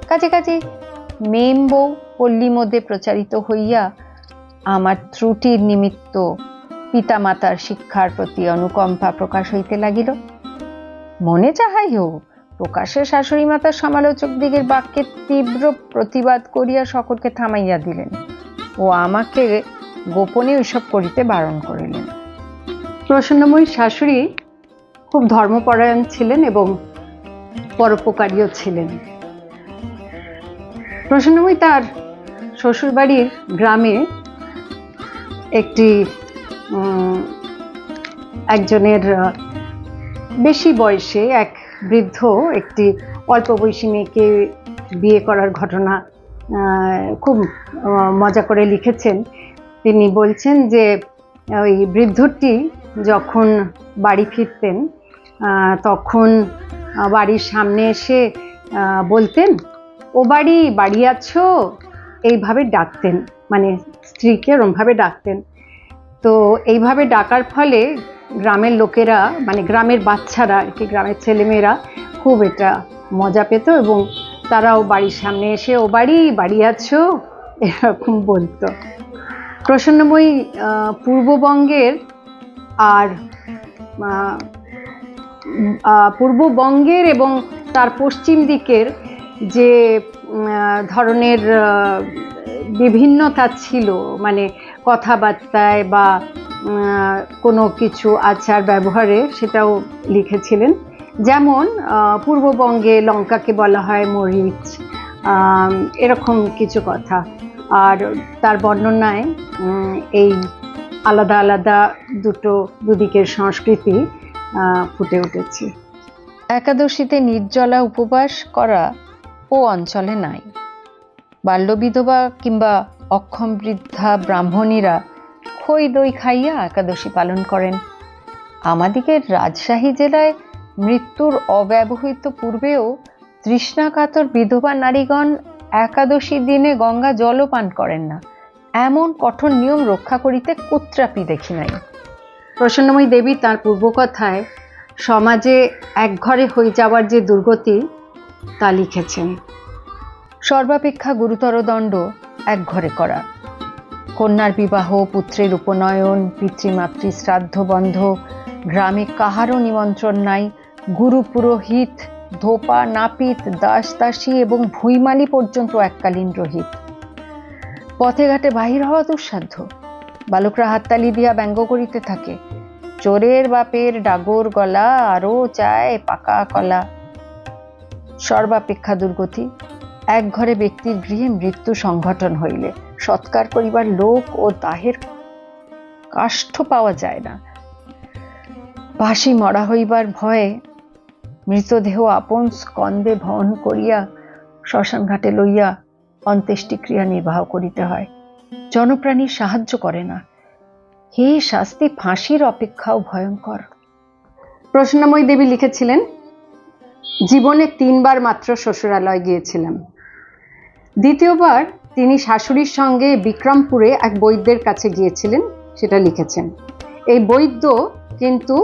কাজে মেম বউ পল্লী মধ্যে প্রচারিত হইয়া আমার ত্রুটির নিমিত্ত পিতামাতার শিক্ষার প্রতি অনুকম্পা প্রকাশ হইতে লাগিল। মনে যাহাই হোক, প্রকাশ্যে শাশুড়ি মাতার সমালোচক দিগের বাক্যে তীব্র প্রতিবাদ করিয়া সকলকে থামাইয়া দিলেন ও আমাকে গোপনে ওইসব করিতে বারণ করিলেন। প্রসন্নময়ী শাশুড়ি খুব ধর্মপরায়ণ ছিলেন এবং পরোপকারীও ছিলেন। প্রসন্নময়ী তার শ্বশুরবাড়ির গ্রামে একটি একজনের বেশি বয়সে এক বৃদ্ধ একটি অল্প বয়সী মেয়েকে বিয়ে করার ঘটনা খুব মজা করে লিখেছেন। তিনি বলছেন যে ওই বৃদ্ধটি যখন বাড়ি ফিরতেন তখন বাড়ির সামনে এসে বলতেন, ও বাড়ি আছো, এইভাবে ডাকতেন, মানে স্ত্রীকে ওরমভাবে ডাকতেন। তো এইভাবে ডাকার ফলে গ্রামের লোকেরা, মানে গ্রামের বাচ্চারা আর কি, গ্রামের ছেলেমেয়েরা খুব এটা মজা পেত এবং তারাও বাড়ির সামনে এসে ও বাড়ি আছো এরকম বলতো। প্রসন্নময়ী পূর্ববঙ্গের এবং তার পশ্চিম দিকের যে ধরনের বিভিন্নতা ছিল, মানে কথাবার্তায় বা কোনো কিছু আচার ব্যবহারে, সেটাও লিখেছিলেন। যেমন পূর্ববঙ্গে লঙ্কাকে বলা হয় মরিচ, এরকম কিছু কথা। আর তার বর্ণনায় এই আলাদা আলাদা দুদিকের সংস্কৃতি ফুটে উঠেছে। একাদশীতে নির্জলা উপবাস করা ও অঞ্চলে নাই। বাল্যবিধবা কিংবা অক্ষম বৃদ্ধা ব্রাহ্মণীরা খই দই খাইয়া একাদশী পালন করেন। আমাদিগের রাজশাহী জেলায় মৃত্যুর অব্যবহৃত পূর্বেও তৃষ্ণাকাতর বিধবা নারীগণ একাদশী দিনে গঙ্গা জলও পান করেন না, এমন কঠোর নিয়ম রক্ষা করিতে কুত্রাপি দেখি নাই। প্রসন্নময়ী দেবী তাঁর পূর্বকথায় সমাজে একঘরে হয়ে যাওয়ার যে দুর্গতি তা লিখেছেন। সর্বাপেক্ষা গুরুতর দণ্ড একঘরে করা। কন্যার বিবাহ, পুত্রের উপনয়ন, পিতৃমাতৃ শ্রাদ্ধ বন্ধ, গ্রামে কাহারও নিমন্ত্রণ নাই, গুরু পুরোহিত, ধোপা নাপিত, দাস দাসী এবং ভুইমালি পর্যন্ত এককালীন রহিত। পথে ঘাটে বাহির হওয়া দুঃসাধ্য। বালকরা হাততালি দিয়া ব্যঙ্গ করিতে থাকে, চোরের বাপের ডাগর গলা, আরও চায় পাকা কলা। সর্বাপেক্ষা দুর্গতি এক ঘরে ব্যক্তির গৃহে মৃত্যু সংঘটন হইলে সৎকার করিবার লোক ও দাহের কাষ্ঠ পাওয়া যায় না। বাসি মরা হইবার ভয়ে মৃতদেহ আপন স্কন্ধে বহন করিয়া শ্মশান ঘাটে লইয়া অন্ত্যেষ্টিক্রিয়া নির্বাহ করিতে হয়। জনপ্রাণীর সাহায্য করে না। হে শাস্তি ফাঁসির অপেক্ষাও ভয়ঙ্কর। প্রসন্নময়ী দেবী লিখেছিলেন, জীবনে 3 বার মাত্র শ্বশুরালয় গিয়েছিলাম। দ্বিতীয়বার তিনি শাশুড়ির সঙ্গে বিক্রমপুরে এক বৈদ্যের কাছে গিয়েছিলেন, সেটা লিখেছেন। এই বৈদ্য কিন্তু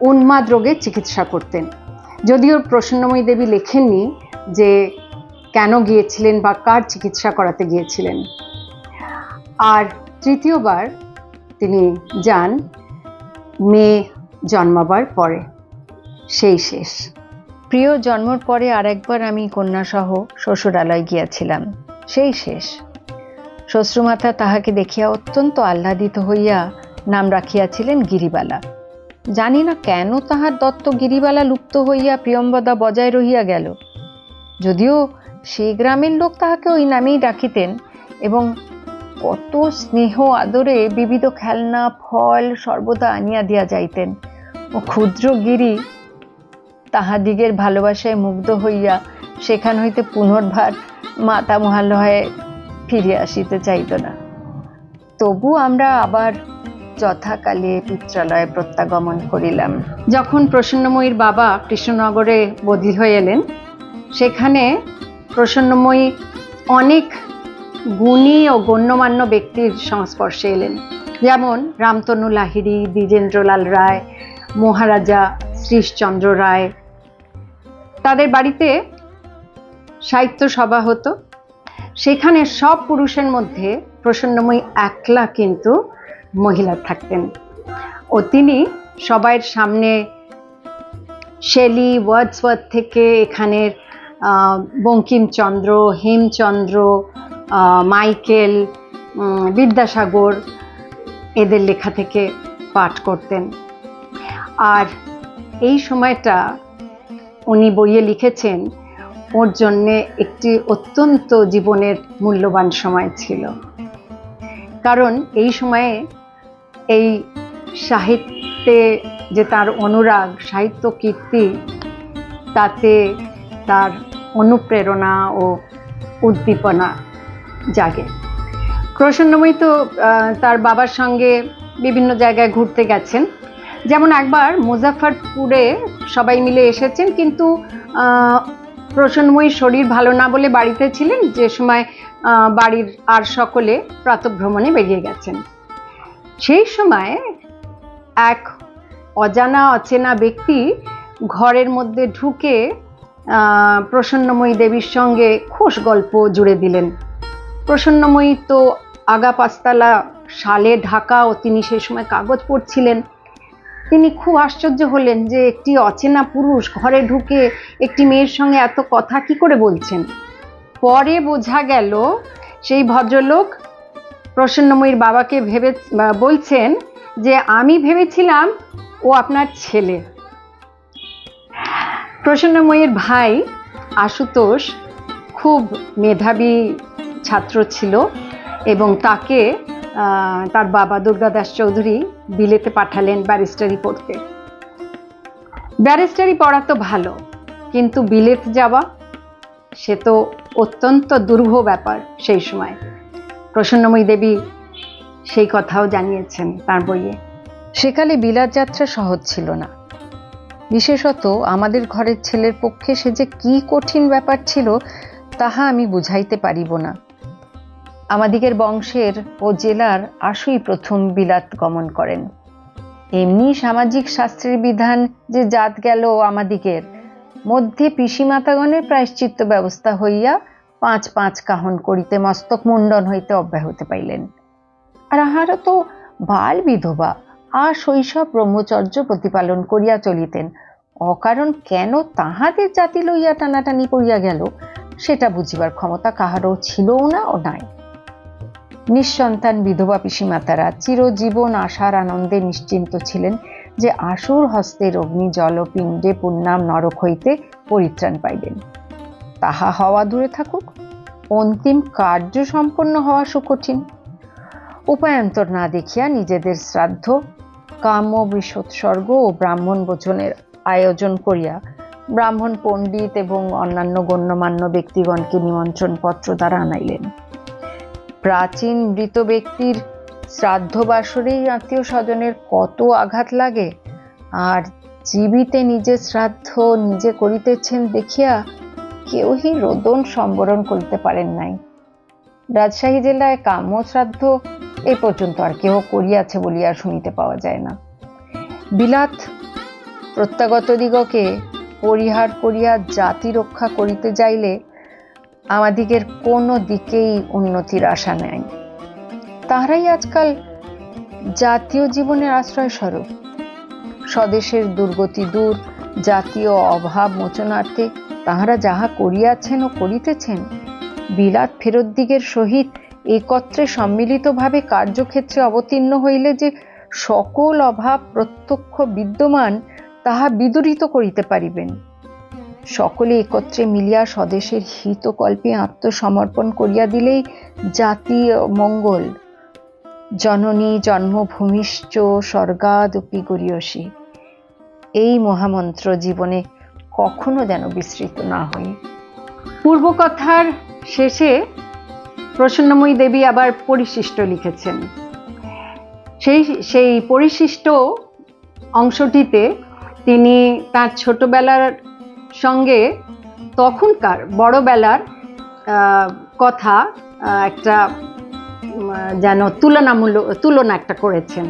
উন্মাদ রোগের চিকিৎসা করতেন। যদিও প্রসন্নময়ী দেবী লেখেননি যে কেন গিয়েছিলেন বা কার চিকিৎসা করাতে গিয়েছিলেন। আর তৃতীয়বার তিনি যান মেয়ে জন্মাবার পরে, সেই শেষ। প্রিয় জন্মর পরে আরেকবার আমি কন্যাসহ শ্বশুরালয় গিয়াছিলাম, সেই শেষ। শ্বশ্রুমাতা তাহাকে দেখিয়া অত্যন্ত আহ্লাদিত হইয়া নাম রাখিয়াছিলেন গিরিবালা। জানি না কেন তাহার দত্ত গিরিবালা লুপ্ত হইয়া প্রিয়ম্বদা বজায় রহিয়া গেল। যদিও সেই গ্রামের লোক তাহাকে ওই নামেই ডাকিতেন এবং কত স্নেহ আদরে বিবিধ খেলনা ফল সর্বদা আনিয়া দিয়া যাইতেন, ও ক্ষুদ্র গিরি তাহাদিগের ভালোবাসায় মুগ্ধ হইয়া সেখান হইতে পুনর্বার মাতা মহালয়ে ফিরে আসিতে চাইত না। তবু আমরা আবার যথাকালে পিত্রালয়ে প্রত্যাগমন করিলাম। যখন প্রসন্নময়ীর বাবা কৃষ্ণনগরে বদলি হয়ে এলেন, সেখানে প্রসন্নময়ী অনেক গুণী ও গণ্যমান্য ব্যক্তির সংস্পর্শে এলেন, যেমন রামতনু লাহিড়ী, দ্বিজেন্দ্রলাল রায়, মহারাজা শ্রীশচন্দ্র রায়। তাদের বাড়িতে সাহিত্য সভা হতো। সেখানে সব পুরুষের মধ্যে প্রসন্নময়ী একলা কিন্তু মহিলা থাকতেন, ও তিনি সবাইয়ের সামনে শেলি, ওয়ার্ডসওয়ার্থ থেকে এখানের বঙ্কিমচন্দ্র, হেমচন্দ্র, মাইকেল, বিদ্যাসাগর এদের লেখা থেকে পাঠ করতেন। আর এই সময়টা উনি বইয়ে লিখেছেন ওর জন্যে একটি অত্যন্ত জীবনের মূল্যবান সময় ছিল, কারণ এই সময়ে এই সাহিত্যে যে তার অনুরাগ, সাহিত্য কীর্তি, তাতে তার অনুপ্রেরণা ও উদ্দীপনা জাগে। প্রসন্নময়ী তো তার বাবার সঙ্গে বিভিন্ন জায়গায় ঘুরতে গেছেন, যেমন একবার মুজাফফরপুরে সবাই মিলে এসেছেন, কিন্তু প্রসন্নময়ীর শরীর ভালো না বলে বাড়িতে ছিলেন, যে সময় বাড়ির আর সকলে প্রাতঃভ্রমণে বেরিয়ে গেছেন। সেই সময় এক অজানা অচেনা ব্যক্তি ঘরের মধ্যে ঢুকে প্রসন্নময়ী দেবীর সঙ্গে খোশ গল্প জুড়ে দিলেন। প্রসন্নময়ী তো আগা পাঁচতলা শালে ঢাকা, ও তিনি সেই সময় কাগজ পড়ছিলেন। তিনি খুব আশ্চর্য হলেন যে একটি অচেনা পুরুষ ঘরে ঢুকে একটি মেয়ের সঙ্গে এত কথা কি করে বলছেন। পরে বোঝা গেল সেই ভদ্রলোক প্রসন্নময়ীর বাবাকে বলছেন যে আমি ভেবেছিলাম ও আপনার ছেলে। প্রসন্নময়ীর ভাই আশুতোষ খুব মেধাবী ছাত্র ছিল, এবং তাকে তার বাবা দুর্গাদাস চৌধুরী বিলেতে পাঠালেন ব্যারিস্টারি পড়তে। ব্যারিস্টারি পড়া তো ভালো, কিন্তু বিলেত যাওয়া সে তো অত্যন্ত দুর্ভ ব্যাপার সেই সময়। প্রসন্নময়ী দেবী সেই কথাও জানিয়েছেন তার বইয়ে। সেকালে বিলাত যাত্রা সহজ ছিল না, বিশেষত আমাদের ঘরের ছেলের পক্ষে সে যে কি কঠিন ব্যাপার ছিল তাহা আমি বুঝাইতে পারিব না। আমাদিগের বংশের ও জেলার আশুই প্রথম বিলাত গমন করেন। এমনি সামাজিক শাস্ত্রের বিধান যে জাত গেল আমাদিগের মধ্যে, পিসিমাতাগণের প্রায়শ্চিত্ত ব্যবস্থা হইয়া 5 কাহন করিতে মস্তক মুন্ডন হইতে অব্যাহত পাইলেন। আর আহারও তো বাল বিধবা শৈশব ব্রহ্মচর্য প্রতিপালন করিয়া চলিতেন। অকারণ কেন তাহাদের জাতি লইয়া টানাটানি করিয়া গেল সেটা বুঝিবার ক্ষমতা কাহারও ছিলও না ও নাই। নিঃসন্তান বিধবা পিসিমাতারা চিরজীবন আশার আনন্দে নিশ্চিন্ত ছিলেন যে আসুর হস্তের অগ্নি জলপিণ্ডে পুণ্যাম নরক হইতে পরিত্রাণ পাইবেন। তাহা হওয়া দূরে থাকুক, অন্তিম কার্য সম্পন্ন হওয়া সুকঠিন। উপায়ান্তর না দেখিয়া নিজেদের শ্রাদ্ধ, কাম্য বৃষোৎসর্গ ও ব্রাহ্মণ ভোজনের আয়োজন করিয়া ব্রাহ্মণ পণ্ডিত এবং অন্যান্য গণ্যমান্য ব্যক্তিগণকে নিমন্ত্রণ পত্র দ্বারা আনাইলেন। প্রাচীন মৃত ব্যক্তির শ্রাদ্ধ বাসরেই আত্মীয় স্বজনের কত আঘাত লাগে, আর জীবিতে নিজে শ্রাদ্ধ নিজে করিতেছেন দেখিয়া কেউই রোদন সম্বরণ করিতে পারেন নাই। রাজশাহী জেলায় কাম্য শ্রাদ্ধ এই পর্যন্ত আর কেহ করিয়াছে বলিয়া শুনিতে পাওয়া যায় না। বিলাত প্রত্যাগত দিগকে পরিহার করিয়া জাতি রক্ষা করিতে যাইলে আমাদিগের কোনো দিকেই উন্নতির আশা নাই। তাহারাই আজকাল জাতীয় জীবনের আশ্রয় স্বরূপ। স্বদেশের দুর্গতি দূর, জাতীয় অভাব মোচনার্থে তাহারা যাহা করিয়াছেন ও করিতেছেন, বিলাত ফেরত দিগের সহিত একত্রে সম্মিলিতভাবে কার্যক্ষেত্রে অবতীর্ণ হইলে যে সকল অভাব প্রত্যক্ষ বিদ্যমান তাহা বিদূরিত করিতে পারিবেন। সকলে একত্রে মিলিয়া স্বদেশের হিতকল্পে আত্মসমর্পণ করিয়া দিলেই জাতীয় মঙ্গল। জননী জন্মভূমিশ্চ স্বর্গাদপি গরীয়সী। এই মহামন্ত্র জীবনে কখনো যেন বিস্মৃত না হই। পূর্বকথার শেষে প্রসন্নময়ী দেবী আবার পরিশিষ্ট লিখেছেন। সেই পরিশিষ্ট অংশটিতে তিনি তার ছোটবেলার সঙ্গে তখনকার বড়বেলার কথা একটা যেন তুলনা একটা করেছেন।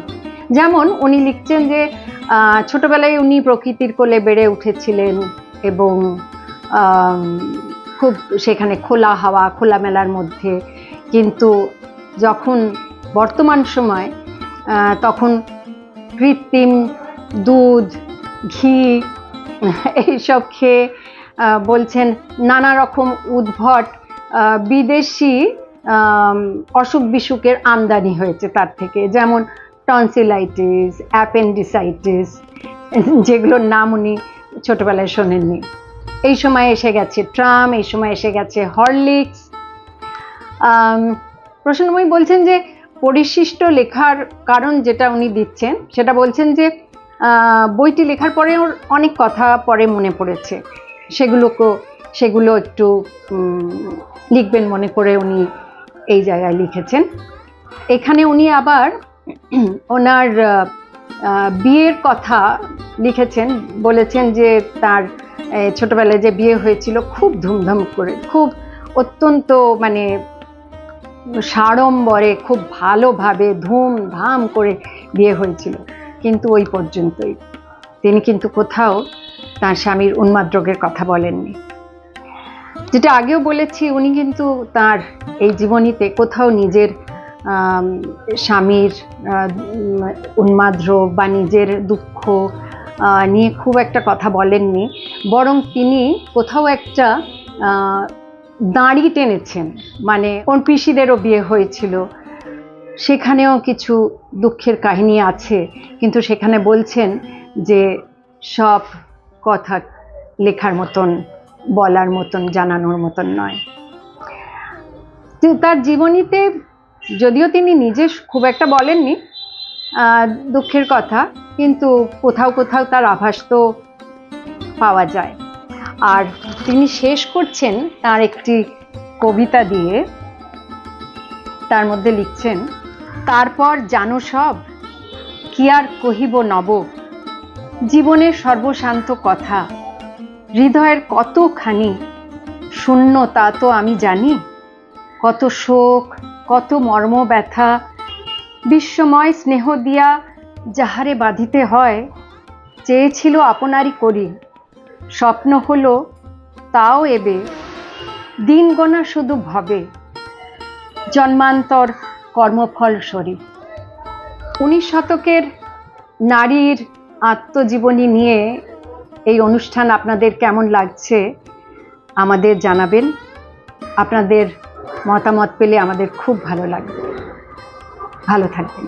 যেমন উনি লিখছেন যে ছোটবেলায় উনি প্রকৃতির কোলে বেড়ে উঠেছিলেন এবং খুব সেখানে খোলা হাওয়া খোলামেলার মধ্যে, কিন্তু যখন বর্তমান সময় তখন কৃত্রিম দুধ ঘি এইসব খেয়ে বলছেন নানা রকম উদ্ভট বিদেশি অসুখ বিসুখের আমদানি হয়েছে তার থেকে, যেমন টনসিলাইটিস, অ্যাপেন্ডিসাইটিস, যেগুলোর নাম উনি ছোটবেলায় শোনেননি। এই সময় এসে গেছে ট্রাম, এই সময় এসে গেছে হরলিক্স। প্রসন্নময়ী বলছেন যে পরিশিষ্ট লেখার কারণ যেটা উনি দিচ্ছেন সেটা বলছেন যে বইটি লেখার পরে ওর অনেক কথা পরে মনে পড়েছে, সেগুলো একটু লিখবেন মনে করে উনি এই জায়গায় লিখেছেন। এখানে উনি আবার ওনার বিয়ের কথা লিখেছেন, বলেছেন যে তার ছোটবেলায় যে বিয়ে হয়েছিল খুব ধুমধাম করে, খুব অত্যন্ত মানে সাড়ম্বরে খুব ভালোভাবে ধুমধাম করে বিয়ে হয়েছিল, কিন্তু ওই পর্যন্তই। তিনি কিন্তু কোথাও তার স্বামীর উন্মাদ রোগের কথা বলেননি। যেটা আগেও বলেছি, উনি কিন্তু তার এই জীবনীতে কোথাও নিজের স্বামীর উন্মাদ রোগ বা নিজের দুঃখ নিয়ে খুব একটা কথা বলেননি, বরং তিনি কোথাও একটা দাঁড়ি টেনেছেন। মানে ওর পিসিদেরও বিয়ে হয়েছিল, সেখানেও কিছু দুঃখের কাহিনী আছে, কিন্তু সেখানে বলছেন যে সব কথা লেখার মতন, বলার মতন, জানানোর মতন নয়। তার জীবনীতে যদিও তিনি নিজে খুব একটা বলেননি দুঃখের কথা, কিন্তু কোথাও কোথাও তার আভাস তো পাওয়া যায়। আর তিনি শেষ করছেন তার একটি কবিতা দিয়ে, তার মধ্যে লিখছেন, তারপর জানো সব কি আর কহিব নব, জীবনের সর্বশান্ত কথা, হৃদয়ের কতখানি শূন্য তা তো আমি জানি, কত শোক কত মর্ম ব্যথা, বিশ্বময় স্নেহ দিয়া যাহারে বাঁধিতে হয়, চেয়েছিল আপনারই করি, স্বপ্ন হলো তাও এবে, দিন গোনা শুধু ভবে, জন্মান্তর কর্মফল সরি। 19 শতকের নারীর আত্মজীবনী নিয়ে এই অনুষ্ঠান আপনাদের কেমন লাগছে আমাদের জানাবেন। আপনাদের মতামত পেলে আমাদের খুব ভালো লাগবে। ভালো থাকবেন।